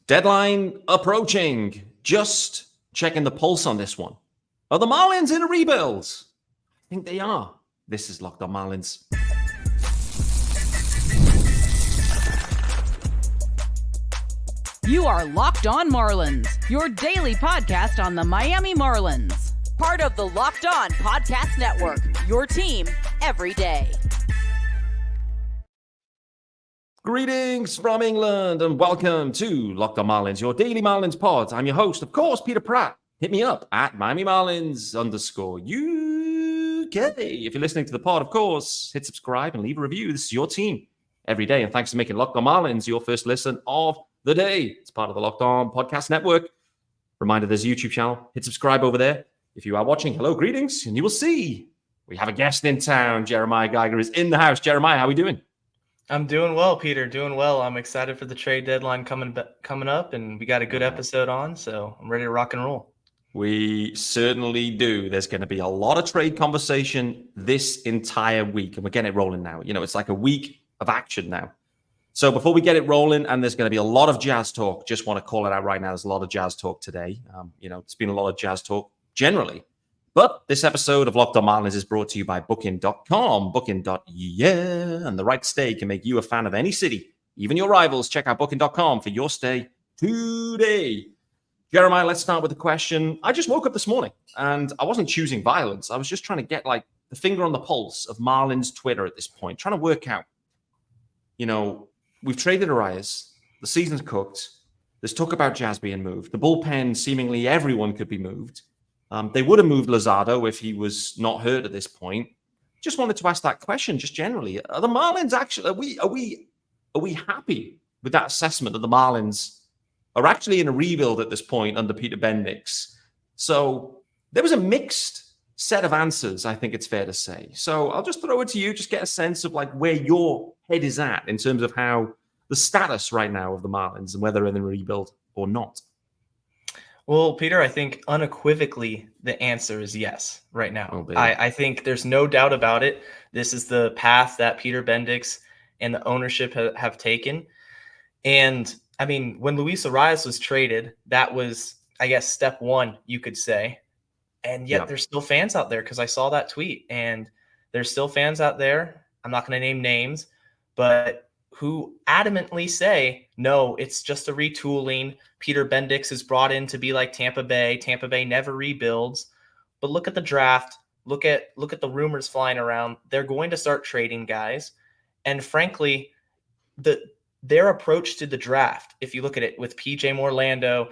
Deadline approaching. Just checking the pulse on this one. Are the Marlins in a rebuild? I think they are. This is Locked On Marlins. You are Locked On Marlins, your daily podcast on the Miami Marlins. Part of the Locked On Podcast Network, your team every day. Greetings from England and welcome to Locked On Marlins, your daily Marlins pod. I'm your host, of course, Peter Pratt. Hit me up at Miami Marlins _UK. If you're listening to the pod, of course, hit subscribe and leave a review. This is your team every day. And thanks for making Locked On Marlins your first listen of the day. It's part of the Locked On Podcast Network. Reminder, there's a YouTube channel. Hit subscribe over there. If you are watching, hello, greetings. And you will see we have a guest in town. Jeremiah Geiger is in the house. Jeremiah, how are we doing? I'm doing well, Peter. Doing well. I'm excited for the trade deadline coming up, and we got a good episode on, so I'm ready to rock and roll. We certainly do. There's going to be a lot of trade conversation this entire week, and we're getting it rolling now. You know, it's like a week of action now. So before we get it rolling, and there's going to be a lot of Jazz talk, just want to call it out right now. There's a lot of Jazz talk today. It's been a lot of Jazz talk generally. But this episode of Locked On Marlins is brought to you by Booking.com. Booking.yeah. And the right stay can make you a fan of any city, even your rivals. Check out Booking.com for your stay today. Jeremiah, let's start with the question. I just woke up this morning and I wasn't choosing violence. I was just trying to get like the finger on the pulse of Marlins Twitter at this point, trying to work out, we've traded Arias. The season's cooked. There's talk about Jazz being moved. The bullpen, seemingly everyone could be moved. They would have moved Luzardo if he was not hurt at this point. Just wanted to ask that question, just generally. Are the Marlins actually? Are we happy with that assessment that the Marlins are actually in a rebuild at this point under Peter Bendix? So there was a mixed set of answers, I think it's fair to say. So I'll just throw it to you, just get a sense of like where your head is at in terms of how the status right now of the Marlins and whether they're in a rebuild or not. Well, Peter, I think unequivocally the answer is yes right now. I think there's no doubt about it. This is the path that Peter Bendix and the ownership have taken. And I mean, when Luis Arias was traded, that was, I guess, step one, you could say. And yet there's still fans out there, because I saw that tweet, and there's still fans out there. I'm not going to name names, but who adamantly say, no, it's just a retooling. Peter Bendix is brought in to be like Tampa Bay. Tampa Bay never rebuilds. But look at the draft. Look at the rumors flying around. They're going to start trading guys. And frankly, their approach to the draft, if you look at it with PJ Morlando,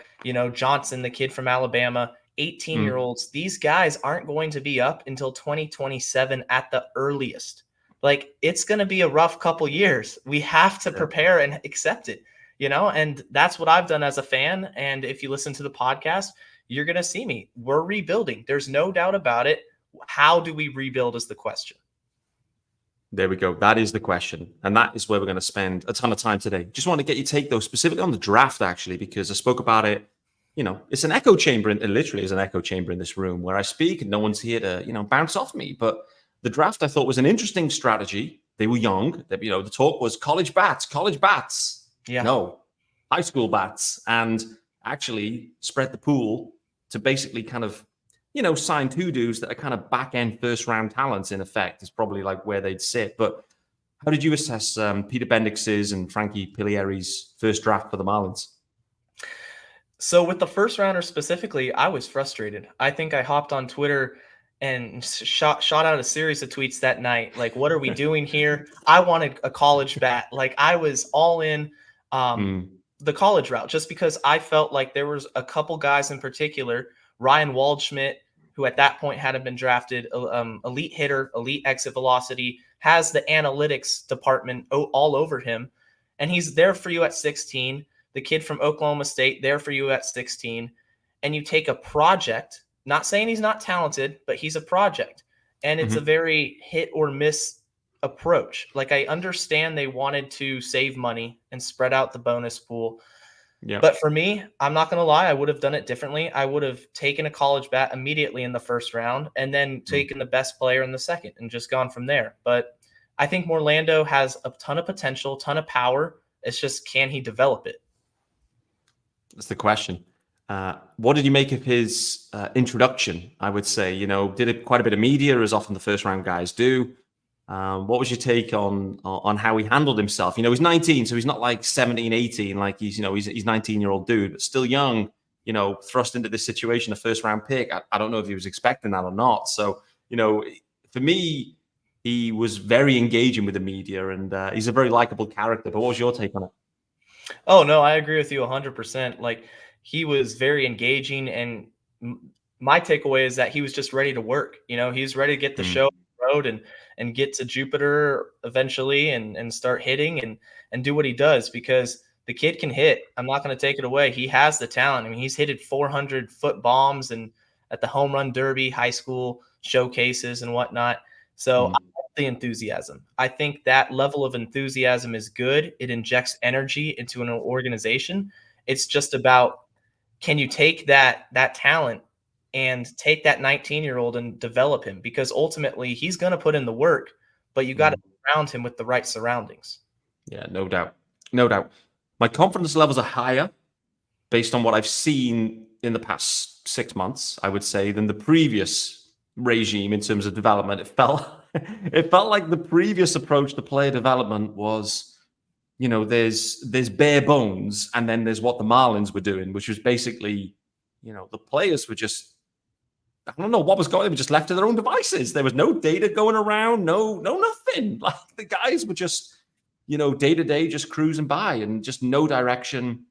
Johnson, the kid from Alabama, 18-year-olds, these guys aren't going to be up until 2027 at the earliest. Like, it's going to be a rough couple years. We have to prepare and accept it, and that's what I've done as a fan. And if you listen to the podcast, you're going to see me. We're rebuilding. There's no doubt about it. How do we rebuild is the question. There we go. That is the question. And that is where we're going to spend a ton of time today. Just want to get your take, though, specifically on the draft, actually, because I spoke about it. It's an echo chamber. It literally is an echo chamber in this room where I speak and no one's here to, bounce off me. But the draft, I thought, was an interesting strategy. They were young. The talk was college bats. Yeah. No, high school bats. And actually spread the pool to basically kind of, sign two dudes that are kind of back-end first-round talents, in effect, is probably like where they'd sit. But how did you assess Peter Bendix's and Frankie Pilieri's first draft for the Marlins? So with the first rounder specifically, I was frustrated. I think I hopped on Twitter and shot out a series of tweets that night. Like, what are we doing here? I wanted a college bat. Like, I was all in the college route, just because I felt like there was a couple guys in particular, Ryan Waldschmidt, who at that point hadn't been drafted, elite hitter, elite exit velocity, has the analytics department all over him. And he's there for you at 16. The kid from Oklahoma State, there for you at 16. And you take a project. Not saying he's not talented, but he's a project. And it's a very hit or miss approach. Like, I understand they wanted to save money and spread out the bonus pool. Yeah. But for me, I'm not going to lie, I would have done it differently. I would have taken a college bat immediately in the first round and then taken the best player in the second and just gone from there. But I think Morlando has a ton of potential, ton of power. It's just, can he develop it? That's the question. What did you make of his introduction? I would say, did quite a bit of media, as often the first round guys do. What was your take on how he handled himself? He's 19, so he's not like 17, 18, like he's 19-year-old dude, but still young, thrust into this situation, a first round pick. I don't know if he was expecting that or not. So, for me, he was very engaging with the media, and he's a very likable character. But what was your take on it? Oh, no, I agree with you 100%. Like, he was very engaging, and my takeaway is that he was just ready to work. He's ready to get the show on the road and get to Jupiter eventually and start hitting and do what he does, because the kid can hit. I'm not going to take it away. He has the talent. I mean, he's hit 400-foot bombs and at the home run derby, high school showcases and whatnot. So I like the enthusiasm. I think that level of enthusiasm is good. It injects energy into an organization. It's just about, can you take that talent and take that 19-year-old and develop him? Because ultimately he's going to put in the work, but you got to surround him with the right surroundings. Yeah, no doubt. No doubt. My confidence levels are higher based on what I've seen in the past 6 months, I would say, than the previous regime in terms of development. It felt like the previous approach to player development was, there's bare bones, and then there's what the Marlins were doing, which was basically, the players were just, I don't know what was going on. They were just left to their own devices. There was no data going around, no nothing. Like, the guys were just, day to day, just cruising by, and just no direction,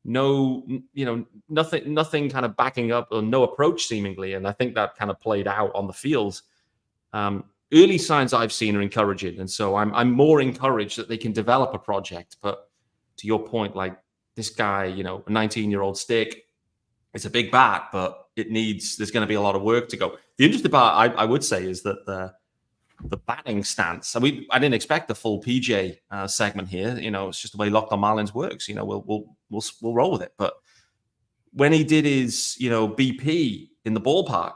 no, nothing kind of backing up, or no approach seemingly. And I think that kind of played out on the field. Early signs I've seen are encouraging, and so I'm more encouraged that they can develop a project. But to your point, like, this guy, a 19-year-old stick, it's a big bat, but there's going to be a lot of work to go. The interesting part, I would say, is that the batting stance. I didn't expect the full PJ segment here. It's just the way Locked On Marlins works. We'll roll with it. But when he did his, BP in the ballpark,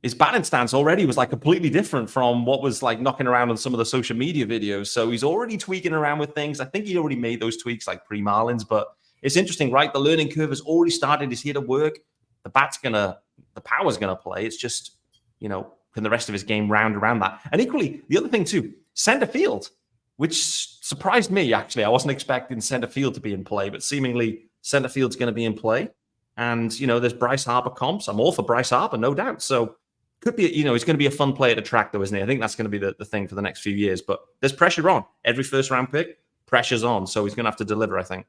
his batting stance already was like completely different from what was like knocking around on some of the social media videos. So he's already tweaking around with things. I think he already made those tweaks like pre-Marlins, but it's interesting, right? The learning curve has already started. He's here to work. The power's gonna play. It's just, can the rest of his game round around that? And equally, the other thing too, center field, which surprised me, actually. I wasn't expecting center field to be in play, but seemingly center field's going to be in play. And, there's Bryce Harper comps. I'm all for Bryce Harper, no doubt. So could be, he's going to be a fun player to track, though, isn't he? I think that's going to be the thing for the next few years. But there's pressure on. Every first round pick, pressure's on. So he's going to have to deliver, I think.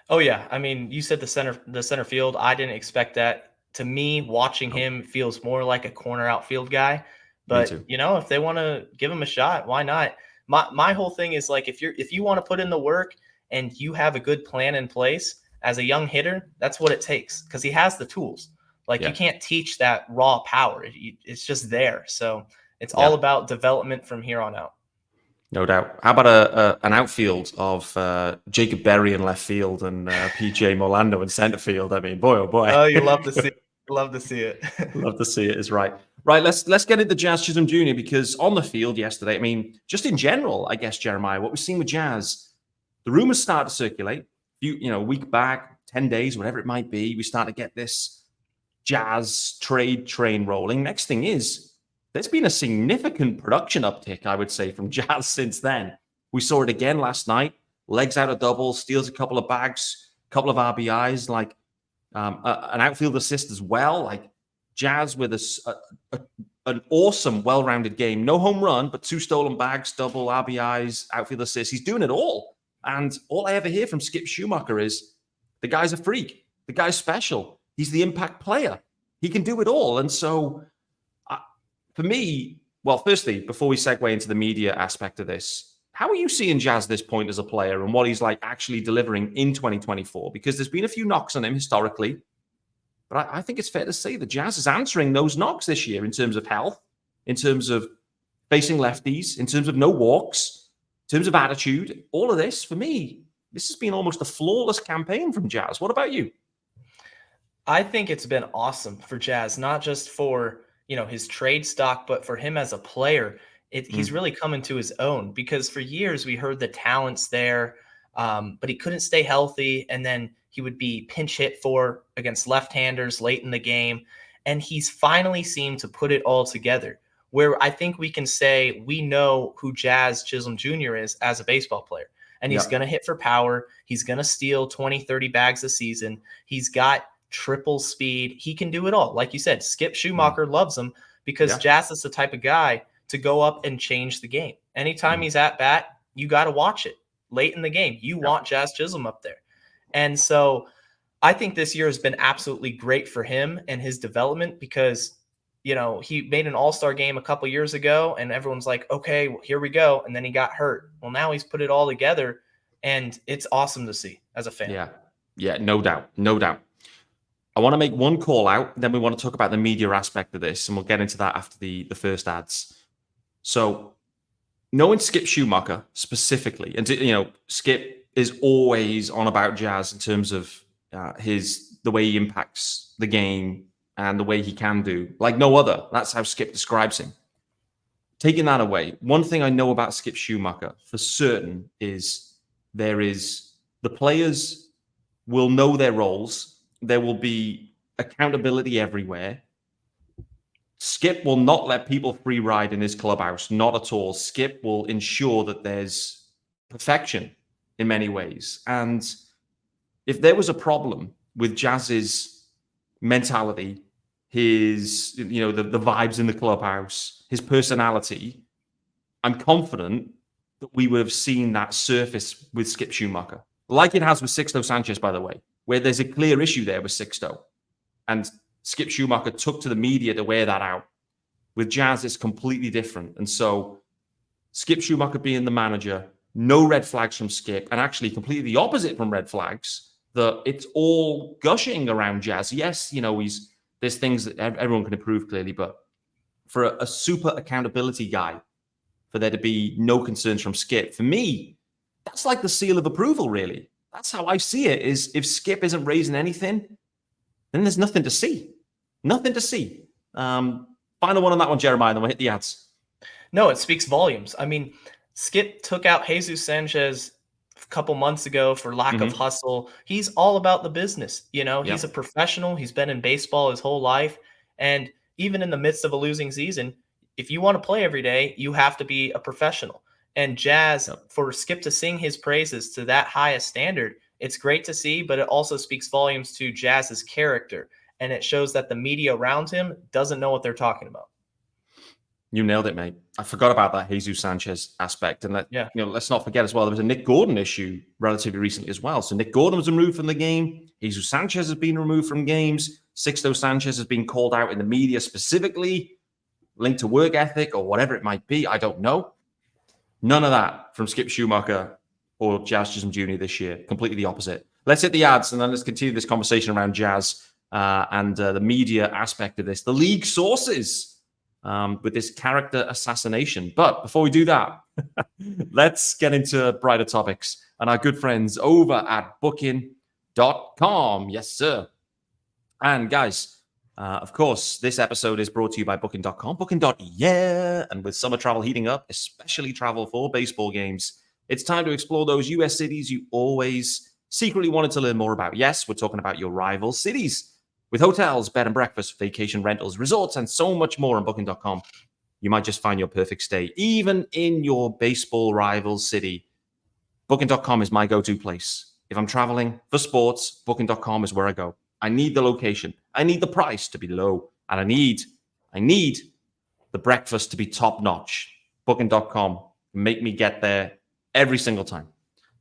Oh, yeah. I mean, you said the center field. I didn't expect that. To me, watching him feels more like a corner outfield guy. But, if they want to give him a shot, why not? My whole thing is, like, if you want to put in the work and you have a good plan in place as a young hitter, that's what it takes, because he has the tools. Like, you can't teach that raw power. It's just there. So it's all about development from here on out. No doubt. How about an outfield of Jacob Berry in left field and PJ Molando in center field? I mean, boy, oh boy. Oh, you love to see it. Love to see it. Love to see it is right. Right, let's get into Jazz Chisholm Jr. because on the field yesterday, I mean, just in general, I guess, Jeremiah, what we've seen with Jazz, the rumors start to circulate. A week back, 10 days, whatever it might be, we start to get this Jazz trade train rolling. Next thing is, there's been a significant production uptick, I would say, from Jazz since then. We saw it again last night. Legs out of double, steals a couple of bags, a couple of RBIs, like an outfield assist as well. Like, Jazz with an awesome, well-rounded game. No home run, but 2 stolen bags, double RBIs, outfield assists. He's doing it all. And all I ever hear from Skip Schumacher is, the guy's a freak. The guy's special. He's the impact player. He can do it all. And so, for me, well, firstly, before we segue into the media aspect of this, how are you seeing Jazz at this point as a player and what he's like actually delivering in 2024? Because there's been a few knocks on him historically. But I think it's fair to say that Jazz is answering those knocks this year in terms of health, in terms of facing lefties, in terms of no walks, in terms of attitude. All of this, for me, this has been almost a flawless campaign from Jazz. What about you? I think it's been awesome for Jazz, not just for, his trade stock, but for him as a player. He's really come into his own, because for years we heard the talent's there. but he couldn't stay healthy. And then he would be pinch hit for against left-handers late in the game. And he's finally seemed to put it all together, where I think we can say we know who Jazz Chisholm Jr. is as a baseball player. And he's going to hit for power. He's going to steal 20, 30 bags a season. He's got triple speed. He can do it all. Like you said, Skip Schumacher loves him because Jazz is the type of guy to go up and change the game. Anytime he's at bat, you got to watch it late in the game. You want Jazz Chisholm up there. And so I think this year has been absolutely great for him and his development because, you know, he made an all-star game a couple years ago and everyone's like, okay, well, here we go. And then he got hurt. Well, now he's put it all together and it's awesome to see as a fan. Yeah, no doubt. No doubt. I want to make one call out. Then we want to talk about the media aspect of this and we'll get into that after the first ads. So knowing Skip Schumacher specifically, and you know, Skip is always on about Jazz in terms of the way he impacts the game and the way he can do like no other. That's how Skip describes him. Taking that away, one thing I know about Skip Schumacher for certain is the players will know their roles. There will be accountability everywhere. Skip will not let people free ride in his clubhouse, not at all. Skip will ensure that there's perfection in many ways. And if there was a problem with Jazz's mentality, his, you know, the vibes in the clubhouse, his personality, I'm confident that we would have seen that surface with Skip Schumacher, like it has with Sixto Sanchez, by the way, where there's a clear issue there with Sixto. And Skip Schumacher took to the media to wear that out. With Jazz, it's completely different. And so Skip Schumacher being the manager, no red flags from Skip, and actually completely the opposite from red flags, that it's all gushing around Jazz. Yes, you know, there's things that everyone can improve clearly, but for a super accountability guy, for there to be no concerns from Skip, for me, that's like the seal of approval, really. That's how I see it, is if Skip isn't raising anything, then there's nothing to see. Nothing to see. Final one on that one, Jeremiah, and then we'll hit the ads. No, it speaks volumes. I mean, Skip took out Jesus Sanchez a couple months ago for lack of hustle. He's all about the business. You know, he's a professional. He's been in baseball his whole life. And even in the midst of a losing season, if you want to play every day, you have to be a professional. And Jazz, for Skip to sing his praises to that highest standard, it's great to see, but it also speaks volumes to Jazz's character. And it shows that the media around him doesn't know what they're talking about. You nailed it, mate. I forgot about that Jesus Sanchez aspect. And let's not forget as well, there was a Nick Gordon issue relatively recently as well. So Nick Gordon was removed from the game. Jesus Sanchez has been removed from games. Sixto Sanchez has been called out in the media specifically, linked to work ethic or whatever it might be. I don't know. None of that from Skip Schumacher or Jazz Chisholm Jr. this year. Completely the opposite. Let's hit the ads and then let's continue this conversation around Jazz and the media aspect of this. The league sources with this character assassination. But before we do that, let's get into brighter topics and our good friends over at Booking.com. Yes, sir. And guys, of course, this episode is brought to you by Booking.com. Booking.yeah. And with summer travel heating up, especially travel for baseball games, it's time to explore those U.S. cities you always secretly wanted to learn more about. Yes, we're talking about your rival cities. With hotels, bed and breakfast, vacation rentals, resorts, and so much more on Booking.com, you might just find your perfect stay, even in your baseball rival city. Booking.com is my go-to place. If I'm traveling for sports, Booking.com is where I go. I need the location. I need the price to be low. And I need the breakfast to be top-notch. Booking.com make me get there every single time.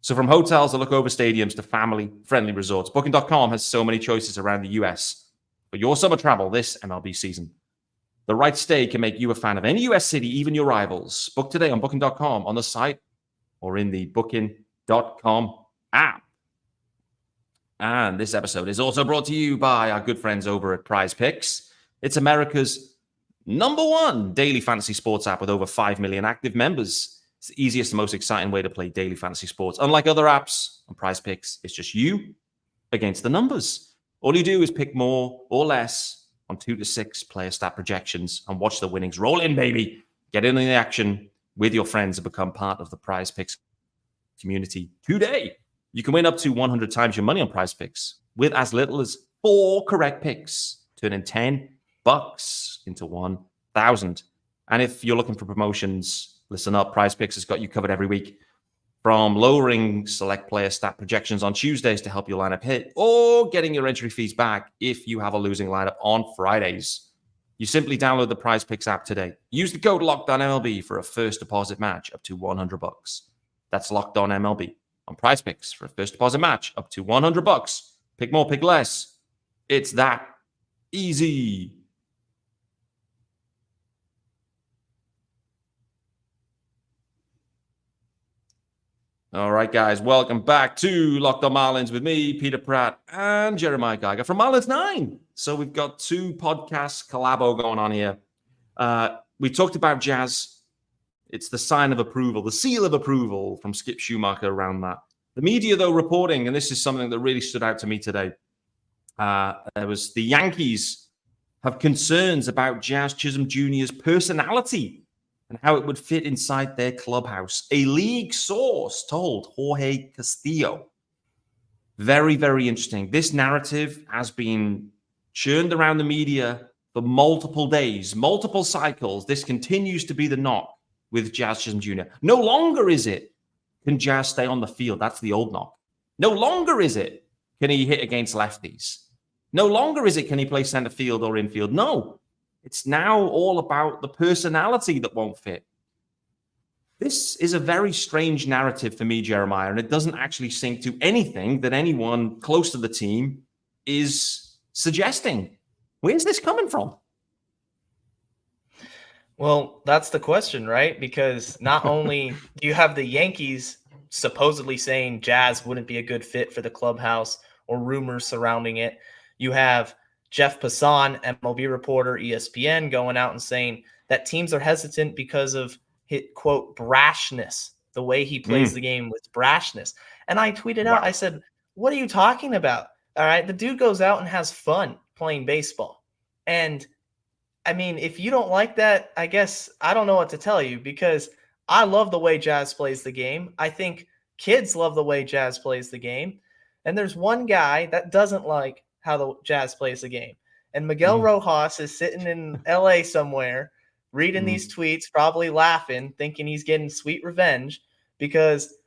So from hotels that look over stadiums to family-friendly resorts, Booking.com has so many choices around the U.S. for your summer travel this MLB season. The right stay can make you a fan of any U.S. city, even your rivals. Book today on Booking.com, on the site, or in the Booking.com app. And this episode is also brought to you by our good friends over at PrizePicks. It's America's #1 daily fantasy sports app with over 5 million active members. It's the easiest and most exciting way to play daily fantasy sports. Unlike other apps on PrizePicks, it's just you against the numbers. All you do is pick more or less on 2 to 6 player stat projections and watch the winnings roll in, baby. Get in the action with your friends and become part of the PrizePicks community today. You can win up to 100 times your money on PrizePicks with as little as 4 correct picks, turning $10 into 1,000. And if you're looking for promotions, listen up. PrizePicks has got you covered every week, from lowering select player stat projections on Tuesdays to help your lineup hit, or getting your entry fees back if you have a losing lineup on Fridays. You simply download the PrizePicks app today. Use the code LOCKEDONMLB for a first deposit match up to $100. That's LOCKEDONMLB on PrizePicks for a first deposit match up to $100. Pick more, pick less. It's that easy. All right, guys, welcome back to Locked On Marlins with me, Peter Pratt, and Jeremiah Geiger from Marlins 9. So we've got 2 podcasts collabo going on here. We talked about Jazz. It's the sign of approval, the seal of approval from Skip Schumacher around that. The media, though, reporting, and this is something that really stood out to me today, there was the Yankees have concerns about Jazz Chisholm Jr.'s personality and how it would fit inside their clubhouse. A league source told Jorge Castillo. Very, very interesting. This narrative has been churned around the media for multiple days, multiple cycles. This continues to be the knock with Jazz Chisholm Jr. No longer is it, can Jazz stay on the field? That's the old knock. No longer is it, can he hit against lefties? No longer is it, can he play center field or infield? No. It's now all about the personality that won't fit. This is a very strange narrative for me, Jeremiah, and it doesn't actually sync to anything that anyone close to the team is suggesting. Where's this coming from? Well, that's the question, right? Because not only do you have the Yankees supposedly saying Jazz wouldn't be a good fit for the clubhouse or rumors surrounding it, you have Jeff Passan, MLB reporter, ESPN, going out and saying that teams are hesitant because of his, quote, brashness, the way he plays the game with brashness. And I tweeted out, I said, what are you talking about? All right, the dude goes out and has fun playing baseball. And I mean, if you don't like that, I guess I don't know what to tell you, because I love the way Jazz plays the game. I think kids love the way Jazz plays the game. And there's one guy that doesn't like how the Jazz plays the game. And Miguel Rojas is sitting in LA somewhere reading these tweets, probably laughing, thinking he's getting sweet revenge because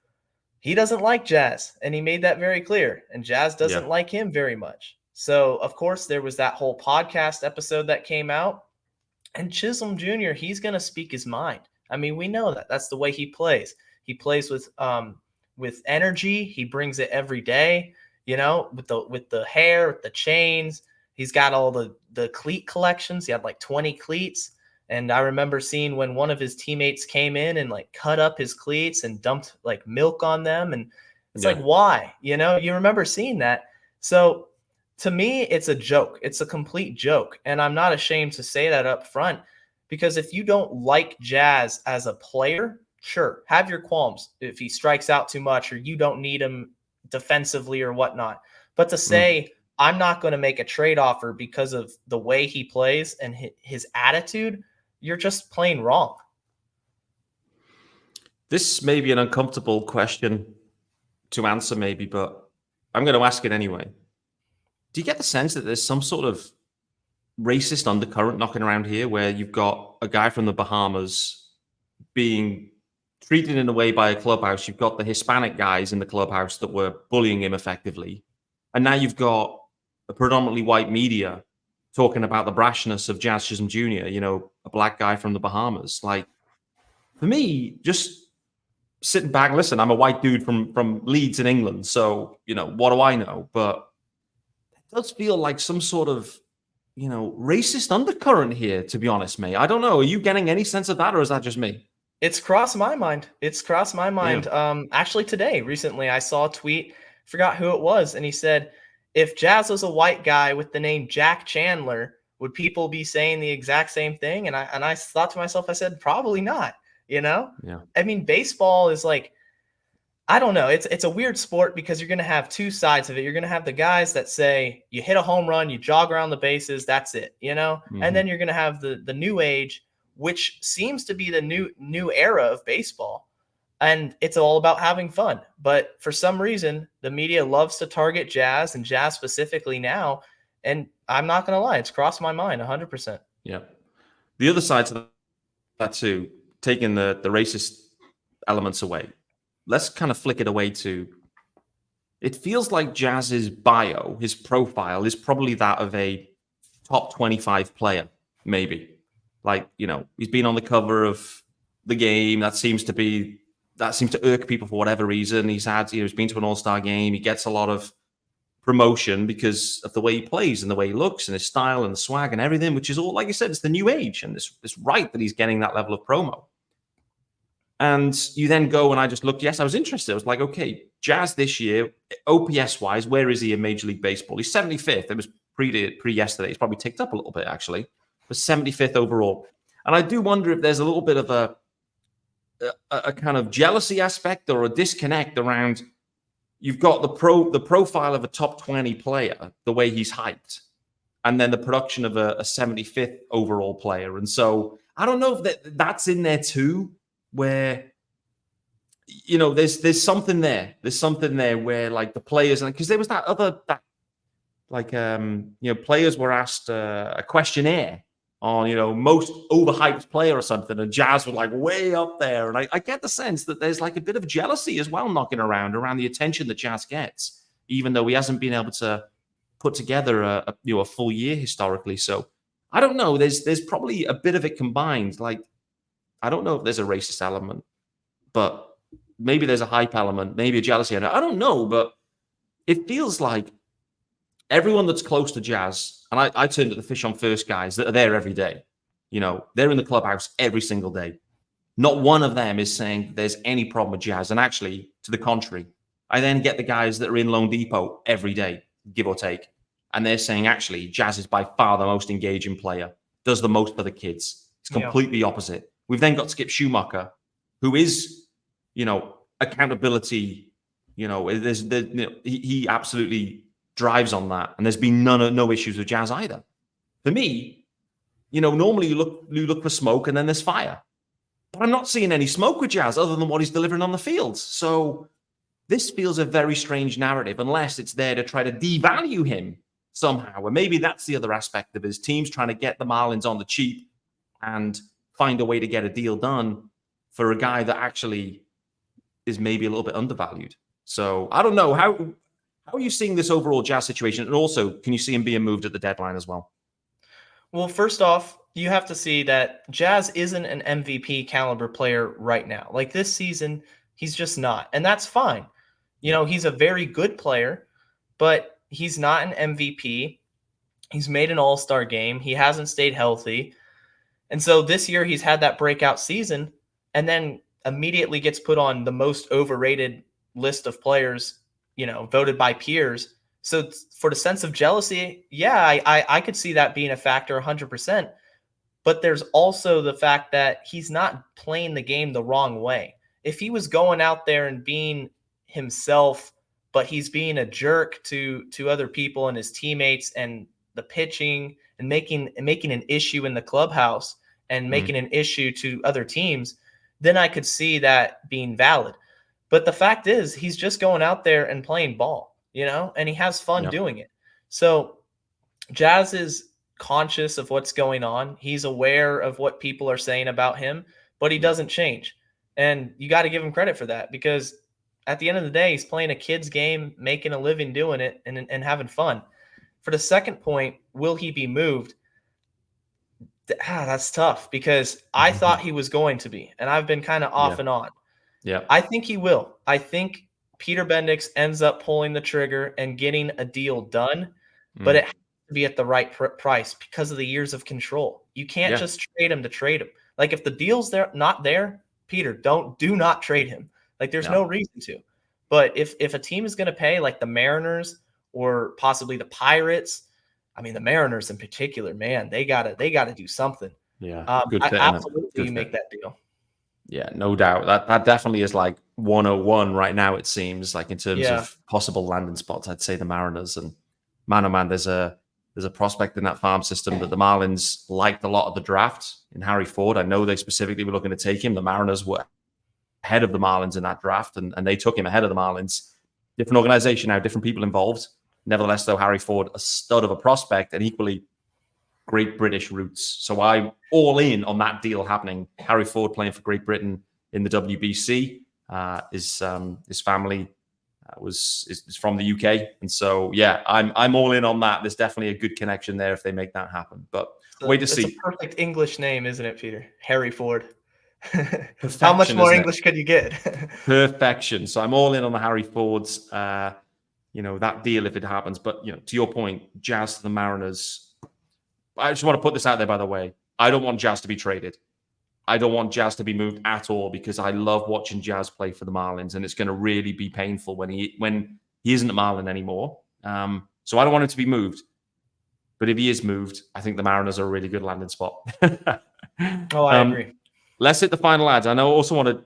he doesn't like Jazz. And he made that very clear. And Jazz doesn't like him very much. So, of course, there was that whole podcast episode that came out. And Chisholm Jr., he's going to speak his mind. I mean, we know that. That's the way he plays. He plays with energy. He brings it every day. You know, with the hair, with the chains, he's got all the cleat collections. He had like 20 cleats. And I remember seeing when one of his teammates came in and like cut up his cleats and dumped like milk on them. And it's like, why? You know, you remember seeing that. So to me, it's a joke. It's a complete joke. And I'm not ashamed to say that up front, because if you don't like Jazz as a player, sure, have your qualms if he strikes out too much or you don't need him defensively or whatnot. But to say I'm not going to make a trade offer because of the way he plays and his attitude, you're just plain wrong. This may be an uncomfortable question to answer maybe, but I'm going to ask it anyway. Do you get the sense that there's some sort of racist undercurrent knocking around here where you've got a guy from the Bahamas being treated in a way by a clubhouse? You've got the Hispanic guys in the clubhouse that were bullying him effectively. And now you've got a predominantly white media talking about the brashness of Jazz Chisholm Jr., you know, a black guy from the Bahamas. Like, for me, just sitting back, listen, I'm a white dude from Leeds in England. So, you know, what do I know? But it does feel like some sort of, you know, racist undercurrent here, to be honest, mate. I don't know. Are you getting any sense of that, or is that just me? It's crossed my mind. Yeah. Actually recently, I saw a tweet, forgot who it was, and he said, if Jazz was a white guy with the name Jack Chandler, would people be saying the exact same thing? And I thought to myself, I said, probably not, you know? Yeah. I mean, baseball is like, I don't know. It's a weird sport because you're going to have two sides of it. You're going to have the guys that say you hit a home run, you jog around the bases, that's it, you know? And then you're going to have the new age, which seems to be the new era of baseball, and it's all about having fun. But for some reason, the media loves to target Jazz and Jazz specifically now. And I'm not going to lie, it's crossed my mind 100%. Yeah. The other side to that too, taking the racist elements away, let's kind of flick it away to, it feels like Jazz's bio, his profile, is probably that of a top 25 player, maybe. Like, he's been on the cover of the game. That seems to irk people for whatever reason. He's been to an all-star game. He gets a lot of promotion because of the way he plays and the way he looks and his style and the swag and everything, which is all, like you said, it's the new age. And it's right that he's getting that level of promo. And you then go, and I just looked, yes, I was interested. I was like, okay, Jazz this year, OPS-wise, where is he in Major League Baseball? He's 75th. It was pre-yesterday. He's probably ticked up a little bit, actually. But 75th overall. And I do wonder if there's a little bit of a kind of jealousy aspect or a disconnect around, you've got the profile of a top 20 player, the way he's hyped, and then the production of a 75th overall player. And so I don't know if that's in there too, where, there's something there. There's something there where, like, the players, and because there was players were asked a questionnaire on, most overhyped player or something, and Jazz were like way up there. And I get the sense that there's like a bit of jealousy as well knocking around the attention that Jazz gets, even though he hasn't been able to put together a full year historically. So I don't know. There's probably a bit of it combined. Like, I don't know if there's a racist element, but maybe there's a hype element, maybe a jealousy element. I don't know, but it feels like everyone that's close to Jazz, and I turn to the Fish on First guys that are there every day. They're in the clubhouse every single day. Not one of them is saying there's any problem with Jazz. And actually, to the contrary, I then get the guys that are in Lone Depot every day, give or take. And they're saying, actually, Jazz is by far the most engaging player, does the most for the kids. It's completely opposite. We've then got Skip Schumacher, who is, accountability. He absolutely drives on that, and there's been no issues with Jazz either. For me, normally you look for smoke and then there's fire, but I'm not seeing any smoke with Jazz other than what he's delivering on the field. So this feels a very strange narrative, unless it's there to try to devalue him somehow. And maybe that's the other aspect of his team's trying to get the Marlins on the cheap and find a way to get a deal done for a guy that actually is maybe a little bit undervalued. So I don't know. How are you seeing this overall Jazz situation? And also, can you see him being moved at the deadline as well? Well, first off, you have to see that Jazz isn't an MVP caliber player right now. Like, this season, he's just not. And that's fine. He's a very good player, but he's not an MVP. He's made an all-star game. He hasn't stayed healthy. And so this year he's had that breakout season, and then immediately gets put on the most overrated list of players, voted by peers. So for the sense of jealousy, yeah, I could see that being a factor 100%. But there's also the fact that he's not playing the game the wrong way. If he was going out there and being himself, but he's being a jerk to other people and his teammates and the pitching and making an issue in the clubhouse and making an issue to other teams, then I could see that being valid. But the fact is, he's just going out there and playing ball, and he has fun doing it. So Jazz is conscious of what's going on. He's aware of what people are saying about him, but he doesn't change. And you got to give him credit for that, because at the end of the day, he's playing a kid's game, making a living doing it, and having fun. For the second point, will he be moved? That's tough, because I thought he was going to be, and I've been kind of off and on. Yeah, I think he will. I think Peter Bendix ends up pulling the trigger and getting a deal done, but it has to be at the right price because of the years of control. You can't just trade him to trade him. Like, if the deal's not there, Peter, do not trade him. Like, there's no reason to. But if a team is going to pay, like the Mariners or possibly the Pirates, I mean, the Mariners in particular, man, they gotta do something. Yeah, good fit. Absolutely, you make that deal. Yeah, no doubt. That definitely is like 101 right now, it seems, like in terms of possible landing spots. I'd say the Mariners, and man, oh man, there's a prospect in that farm system that the Marlins liked a lot of the draft in Harry Ford. I know they specifically were looking to take him. The Mariners were ahead of the Marlins in that draft, and they took him ahead of the Marlins. Different organization now, different people involved. Nevertheless, though, Harry Ford, a stud of a prospect, and equally great British roots. So I'm all in on that deal happening. Harry Ford playing for Great Britain in the WBC. His family is from the UK, and so yeah, I'm all in on that. There's definitely a good connection there if they make that happen. But wait to see. It's a perfect English name, isn't it, Peter? Harry Ford. How much more English could you get? Perfection. So I'm all in on the Harry Fords. That deal if it happens. But to your point, Jazz to the Mariners. I just want to put this out there, by the way. I don't want Jazz to be traded. I don't want Jazz to be moved at all because I love watching Jazz play for the Marlins, and it's going to really be painful when he isn't a Marlin anymore. So I don't want him to be moved. But if he is moved, I think the Mariners are a really good landing spot. I agree. Let's hit the final ads. I also want to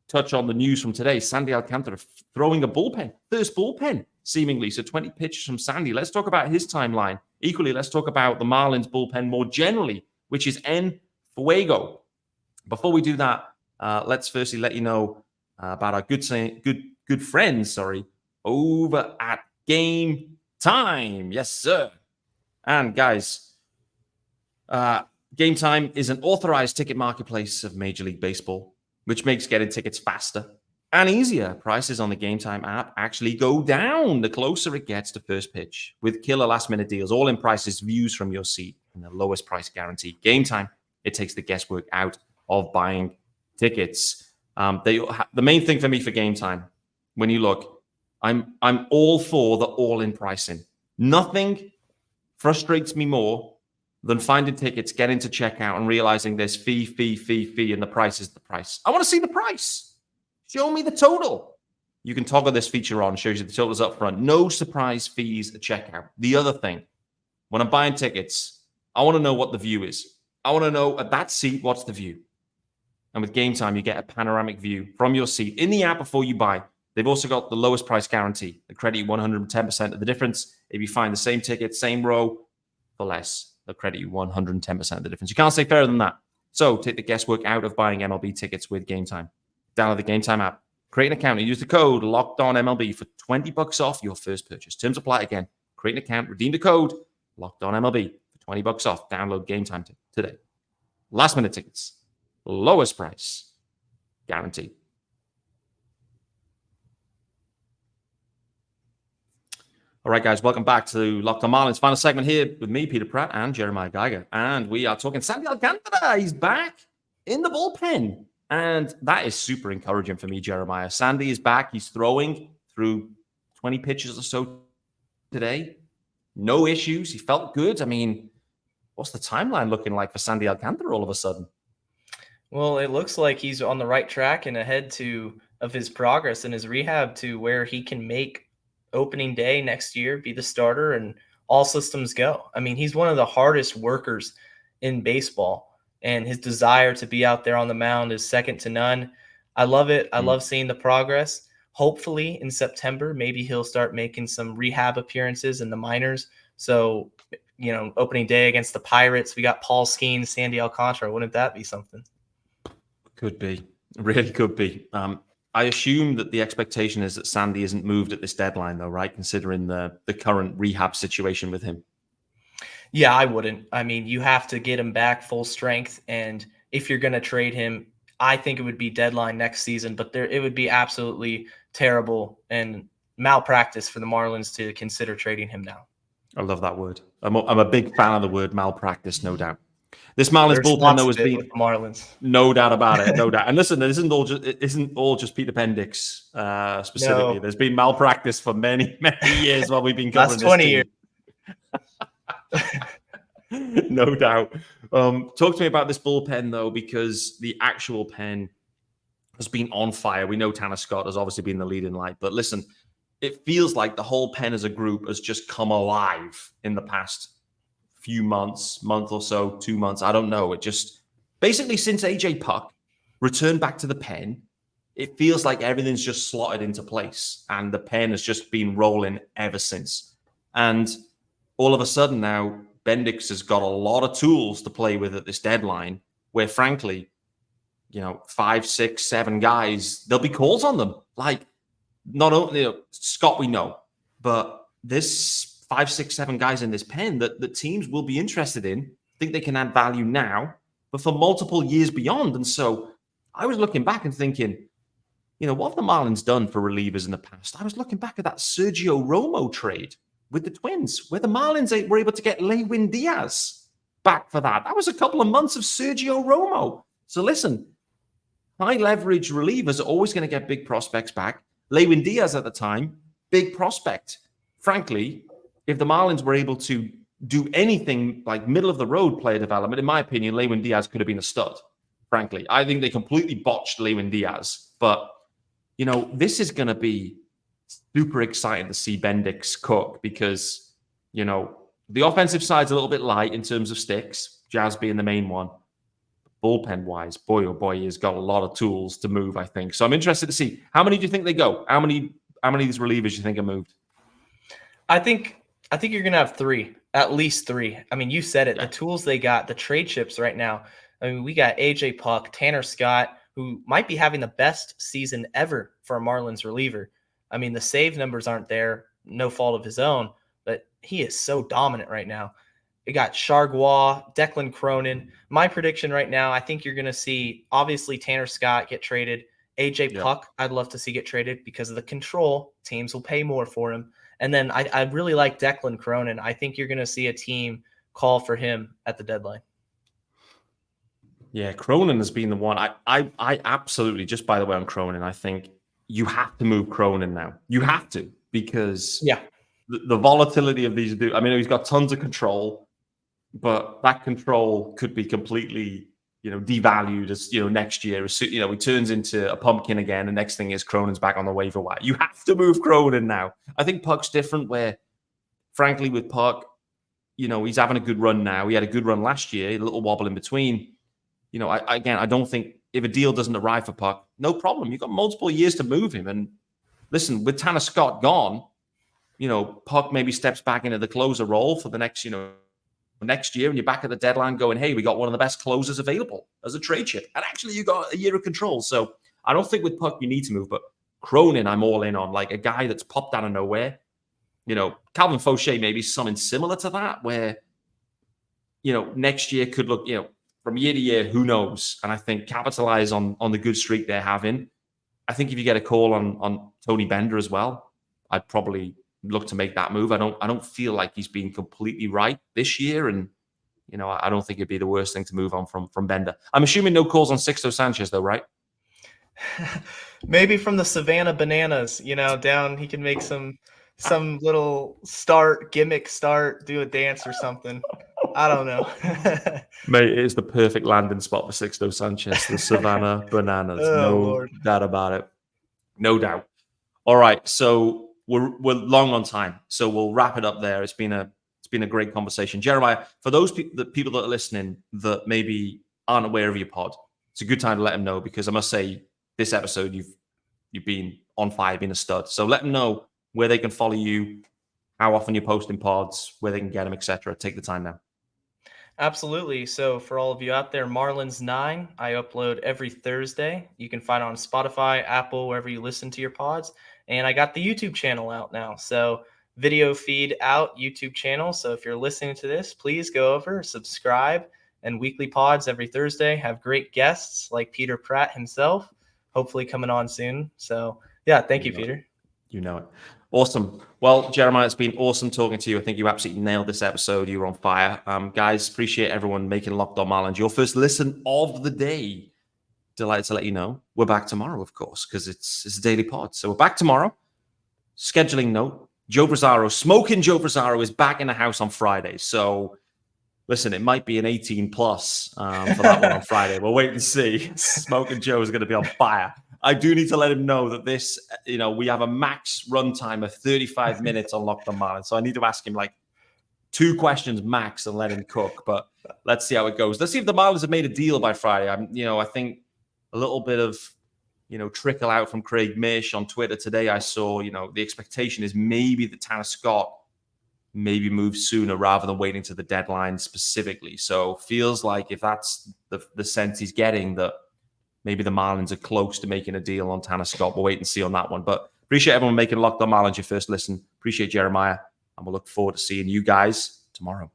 touch on the news from today. Sandy Alcantara throwing a bullpen, first bullpen, seemingly. So 20 pitches from Sandy. Let's talk about his timeline. Equally, let's talk about the Marlins bullpen more generally, which is en fuego. Before we do that, let's firstly let you know about our good friends, over at Game Time. Yes, sir. And guys, Game Time is an authorized ticket marketplace of Major League Baseball, which makes getting tickets faster and easier. Prices on the Game Time app actually go down the closer it gets to first pitch, with killer last-minute deals, all-in prices, views from your seat, and the lowest price guarantee. Game Time, it takes the guesswork out of buying tickets. The main thing for me for Game Time, when you look, I'm all for the all-in pricing. Nothing frustrates me more than finding tickets, getting to checkout, and realizing there's fee, and the price is the price. I want to see the price. Show me the total. You can toggle this feature on, shows you the totals up front. No surprise fees at checkout. The other thing, when I'm buying tickets, I want to know what the view is. I want to know at that seat, what's the view? And with Game Time, you get a panoramic view from your seat in the app before you buy. They've also got the lowest price guarantee. They credit you 110% of the difference. If you find the same ticket, same row, for less, they'll credit you 110% of the difference. You can't say fairer than that. So take the guesswork out of buying MLB tickets with Game Time. Download the Game Time app, create an account, and use the code LOCKEDONMLB for $20 off your first purchase. Terms apply again. Create an account, redeem the code LOCKEDONMLB for $20 off. Download Game Time today. Last minute tickets. Lowest price guaranteed. All right, guys, welcome back to Locked on Marlins. Final segment here with me, Peter Pratt, and Jeremiah Geiger. And we are talking Sandy Alcantara. He's back in the bullpen. And that is super encouraging for me, Jeremiah. Sandy is back. He's throwing through 20 pitches or so today. No issues. He felt good. I mean, what's the timeline looking like for Sandy Alcantara all of a sudden? Well, it looks like he's on the right track and ahead of his progress in his rehab to where he can make opening day next year, be the starter, and all systems go. I mean, he's one of the hardest workers in baseball, and his desire to be out there on the mound is second to none. I love it. I love seeing the progress. Hopefully in September, maybe he'll start making some rehab appearances in the minors. So, opening day against the Pirates, we got Paul Skeens, Sandy Alcantara. Wouldn't that be something? Could be. Really could be. I assume that the expectation is that Sandy isn't moved at this deadline, though, right? Considering the current rehab situation with him. Yeah, I wouldn't. I mean, you have to get him back full strength. And if you're going to trade him, I think it would be deadline next season. But it would be absolutely terrible and malpractice for the Marlins to consider trading him now. I love that word. I'm a big fan of the word malpractice, no doubt. This Marlins bullpen, though, has been Marlins. No doubt about it. No doubt. And listen, it isn't all just Peter Bendix specifically. No. There's been malpractice for many, many years while we've been covering this 20 years. No doubt. Talk to me about this bullpen, though, because the actual pen has been on fire. We know Tanner Scott has obviously been the leading light. But listen, it feels like the whole pen as a group has just come alive in the past few month or so, 2 months. I don't know. It just basically since AJ Puck returned back to the pen, it feels like everything's just slotted into place and the pen has just been rolling ever since. And all of a sudden now, Bendix has got a lot of tools to play with at this deadline where, frankly, 5, 6, 7 guys, there'll be calls on them. Like, not only Scott, we know, but this 5, 6, 7 guys in this pen that teams will be interested in, think they can add value now, but for multiple years beyond. And so I was looking back and thinking, what have the Marlins done for relievers in the past? I was looking back at that Sergio Romo trade with the Twins, where the Marlins were able to get Lewin Diaz back for that. That was a couple of months of Sergio Romo. So listen, high leverage relievers are always going to get big prospects back. Lewin Diaz at the time, big prospect. Frankly, if the Marlins were able to do anything like middle of the road player development, in my opinion, Lewin Diaz could have been a stud. Frankly, I think they completely botched Lewin Diaz. But, this is going to be super exciting to see Bendix cook because, the offensive side's a little bit light in terms of sticks, Jazz being the main one. Bullpen-wise, boy, oh boy, he's got a lot of tools to move, I think. So I'm interested to see. How many do you think they go? How many of these relievers do you think are moved? I think you're going to have 3, at least 3. I mean, you said it. Yeah. The tools they got, the trade chips right now. I mean, we got AJ Puk, Tanner Scott, who might be having the best season ever for a Marlins reliever. I mean, the save numbers aren't there, no fault of his own, but he is so dominant right now. We got Chargois, Declan Cronin. My prediction right now, I think you're going to see, obviously, Tanner Scott get traded. AJ Puk, I'd love to see get traded because of the control. Teams will pay more for him. And then I really like Declan Cronin. I think you're going to see a team call for him at the deadline. Yeah, Cronin has been the one. I absolutely, just by the way on Cronin, I think you have to move Cronin now. You have to, because the volatility of these dudes, I mean, he's got tons of control, but that control could be completely, devalued as, next year, he turns into a pumpkin again. The next thing is Cronin's back on the waiver wire. You have to move Cronin now. I think Puk's different where, frankly, with Puk, he's having a good run now. He had a good run last year, a little wobble in between. I don't think if a deal doesn't arrive for Puk, no problem. You've got multiple years to move him. And listen, with Tanner Scott gone, Puk maybe steps back into the closer role for the next, next year, and you're back at the deadline going, hey, we got one of the best closers available as a trade chip. And actually, you got a year of control. So I don't think with Puk you need to move, but Cronin, I'm all in on, like a guy that's popped out of nowhere. Calvin Fauché maybe something similar to that, where, next year could look, from year to year, who knows? And I think capitalize on the good streak they're having. I think if you get a call on Tony Bender as well, I'd probably look to make that move. I don't feel like he's been completely right this year, and I don't think it'd be the worst thing to move on from Bender. I'm assuming no calls on Sixto Sanchez though, right? Maybe from the Savannah Bananas, down. He can make some little gimmick start, do a dance or something. I don't know. Mate, it is the perfect landing spot for Sixto Sanchez, the Savannah Bananas. No doubt about it. No doubt. All right, so we're long on time, so we'll wrap it up there. It's been a great conversation. Jeremiah, for those people that are listening that maybe aren't aware of your pod, it's a good time to let them know, because I must say this episode you've been on fire, been a stud. So let them know where they can follow you, how often you're posting pods, where they can get them, etc. Take the time now. Absolutely. So for all of you out there, Marlins 9, I upload every Thursday. You can find it on Spotify, Apple, wherever you listen to your pods. And I got the YouTube channel out now. So video feed out, YouTube channel. So if you're listening to this, please go over, subscribe, and weekly pods every Thursday. Have great guests like Peter Pratt himself, hopefully coming on soon. So yeah, thank you, Peter. You know it. Awesome. Well, Jeremiah, it's been awesome talking to you. I think you absolutely nailed this episode. You were on fire. Guys, appreciate everyone making Locked On Marlins your first listen of the day. Delighted to let you know we're back tomorrow, of course, because it's a daily pod. So we're back tomorrow. Scheduling note, Smoking Joe Brazzaro is back in the house on Friday. So listen, it might be an 18 plus for that one on Friday. We'll wait and see. Smoking Joe is going to be on fire. I do need to let him know that this, we have a max run time of 35 minutes on Locked On Marlins. So I need to ask him like 2 questions max and let him cook. But let's see how it goes. Let's see if the Marlins have made a deal by Friday. I think a little bit of, trickle out from Craig Mish on Twitter today. I saw, the expectation is maybe that Tanner Scott maybe moves sooner rather than waiting to the deadline specifically. So feels like if that's the sense he's getting, that maybe the Marlins are close to making a deal on Tanner Scott. We'll wait and see on that one. But appreciate everyone making Locked On Marlins your first listen. Appreciate Jeremiah. And we'll look forward to seeing you guys tomorrow.